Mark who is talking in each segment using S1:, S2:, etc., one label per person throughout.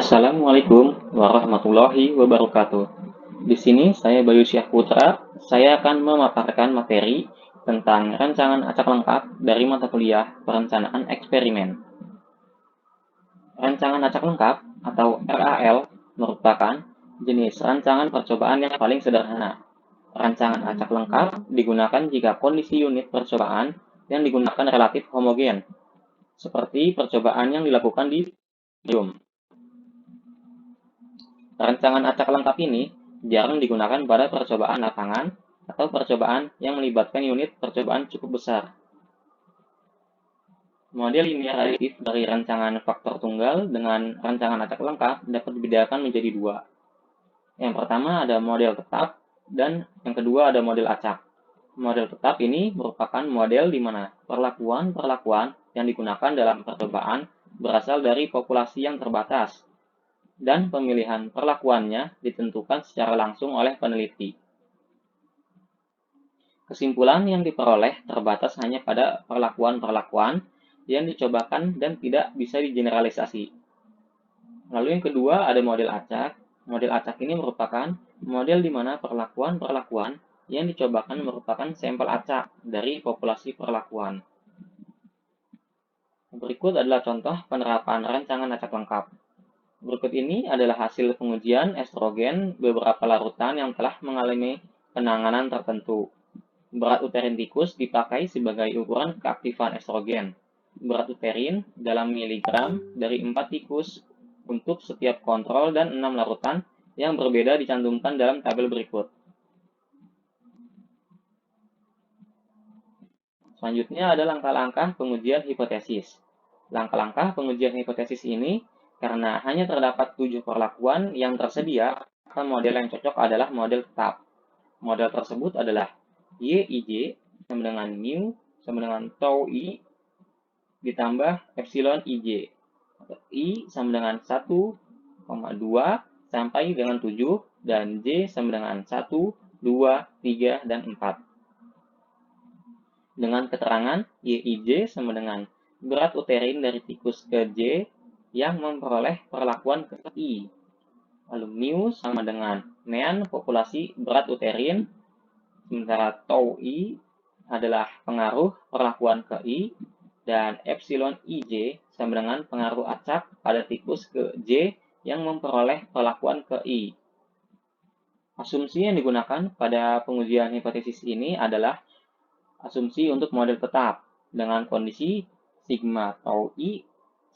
S1: Assalamualaikum warahmatullahi wabarakatuh. Di sini saya Bayu Syah Putra. Saya akan memaparkan materi tentang rancangan acak lengkap dari mata kuliah Perencanaan Eksperimen. Rancangan acak lengkap atau RAL merupakan jenis rancangan percobaan yang paling sederhana. Rancangan acak lengkap digunakan jika kondisi unit percobaan yang digunakan relatif homogen, seperti percobaan yang dilakukan di laboratorium. Rancangan acak lengkap ini jarang digunakan pada percobaan lapangan atau percobaan yang melibatkan unit percobaan cukup besar. Model linear aditif dari rancangan faktor tunggal dengan rancangan acak lengkap dapat dibedakan menjadi dua. Yang pertama ada model tetap dan yang kedua ada model acak. Model tetap ini merupakan model di mana perlakuan-perlakuan yang digunakan dalam percobaan berasal dari populasi yang terbatas, dan pemilihan perlakuannya ditentukan secara langsung oleh peneliti. Kesimpulan yang diperoleh terbatas hanya pada perlakuan-perlakuan yang dicobakan dan tidak bisa digeneralisasi. Lalu yang kedua ada model acak. Model acak ini merupakan model di mana perlakuan-perlakuan yang dicobakan merupakan sampel acak dari populasi perlakuan. Berikut adalah contoh penerapan rancangan acak lengkap. Berikut ini adalah hasil pengujian estrogen beberapa larutan yang telah mengalami penanganan tertentu. Berat uterin tikus dipakai sebagai ukuran keaktifan estrogen. Berat uterin dalam miligram dari 4 tikus untuk setiap kontrol dan 6 larutan yang berbeda dicantumkan dalam tabel berikut. Selanjutnya ada langkah-langkah pengujian hipotesis. Langkah-langkah pengujian hipotesis ini karena hanya terdapat 7 perlakuan yang tersedia, maka model yang cocok adalah model tetap. Model tersebut adalah YIJ sama dengan mu sama dengan tau I ditambah epsilon IJ. I sama dengan 1,2 sampai dengan 7 dan J sama dengan 1, 2, 3, dan 4. Dengan keterangan YIJ sama dengan berat uterin dari tikus ke J yang memperoleh perlakuan ke I. Lalu mu sama dengan nean populasi berat uterin, sementara tau I adalah pengaruh perlakuan ke I, dan epsilon IJ sama dengan pengaruh acak pada tikus ke J yang memperoleh perlakuan ke I. Asumsi yang digunakan pada pengujian hipotesis ini adalah asumsi untuk model tetap dengan kondisi sigma tau I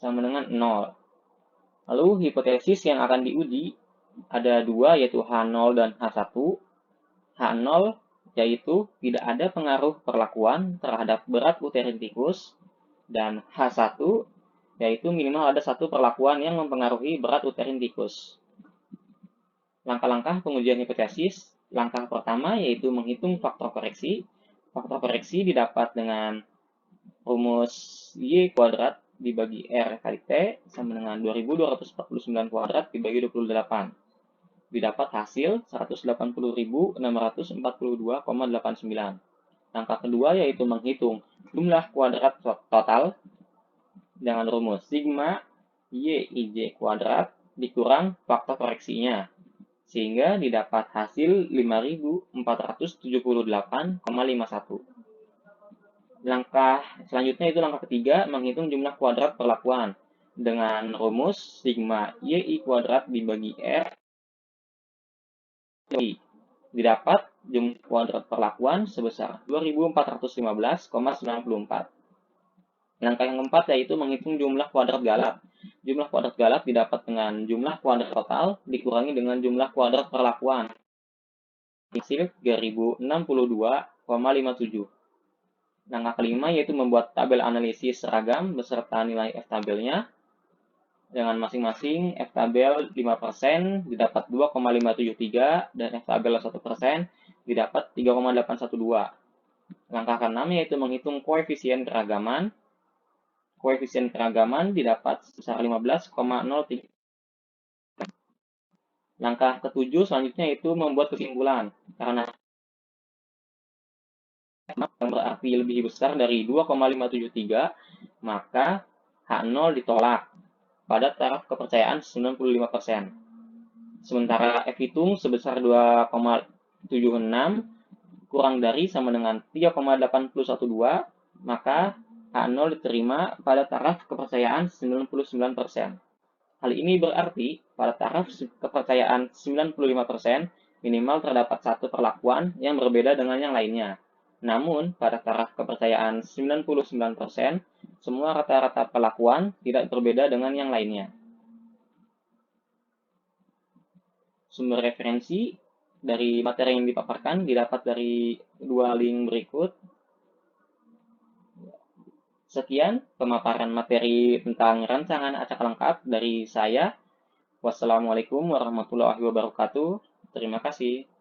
S1: sama dengan 0. Lalu hipotesis yang akan diuji ada dua, yaitu H0 dan H1. H0 yaitu tidak ada pengaruh perlakuan terhadap berat uterin tikus, dan H1 yaitu minimal ada satu perlakuan yang mempengaruhi berat uterin tikus. Langkah-langkah pengujian hipotesis. Langkah pertama yaitu menghitung faktor koreksi. Faktor koreksi didapat dengan rumus Y kuadrat dibagi R kali T sama dengan 2249 kuadrat dibagi 28. Didapat hasil 180.642,89. Langkah kedua yaitu menghitung jumlah kuadrat total dengan rumus sigma YIJ kuadrat dikurang faktor koreksinya, sehingga didapat hasil 5.478,51. Langkah selanjutnya itu langkah ketiga, menghitung jumlah kuadrat perlakuan dengan rumus sigma YI kuadrat dibagi R. Didapat jumlah kuadrat perlakuan sebesar 2415,94. Langkah yang keempat yaitu menghitung jumlah kuadrat galak. Jumlah kuadrat galak didapat dengan jumlah kuadrat total dikurangi dengan jumlah kuadrat perlakuan. Hasil 3062,57. Langkah kelima yaitu membuat tabel analisis seragam beserta nilai F tabelnya. Dengan masing-masing F tabel 5% didapat 2,573 dan F tabel 1% didapat 3,812. Langkah ke-6 yaitu menghitung koefisien keragaman. Koefisien keragaman didapat sebesar 15,03. Langkah ke-7 selanjutnya itu membuat kesimpulan. Karena yang berarti lebih besar dari 2,573, maka H0 ditolak. pada taraf kepercayaan 95%. Sementara F hitung sebesar 2,76 kurang dari sama dengan 3,812, maka H0 diterima pada taraf kepercayaan 99%. Hal ini berarti pada taraf kepercayaan 95% minimal terdapat satu perlakuan yang berbeda dengan yang lainnya. Namun, pada taraf kepercayaan 99%, semua rata-rata perlakuan tidak berbeda dengan yang lainnya. Sumber referensi dari materi yang dipaparkan didapat dari dua link berikut. Sekian pemaparan materi tentang rancangan acak lengkap dari saya. Wassalamualaikum warahmatullahi wabarakatuh. Terima kasih.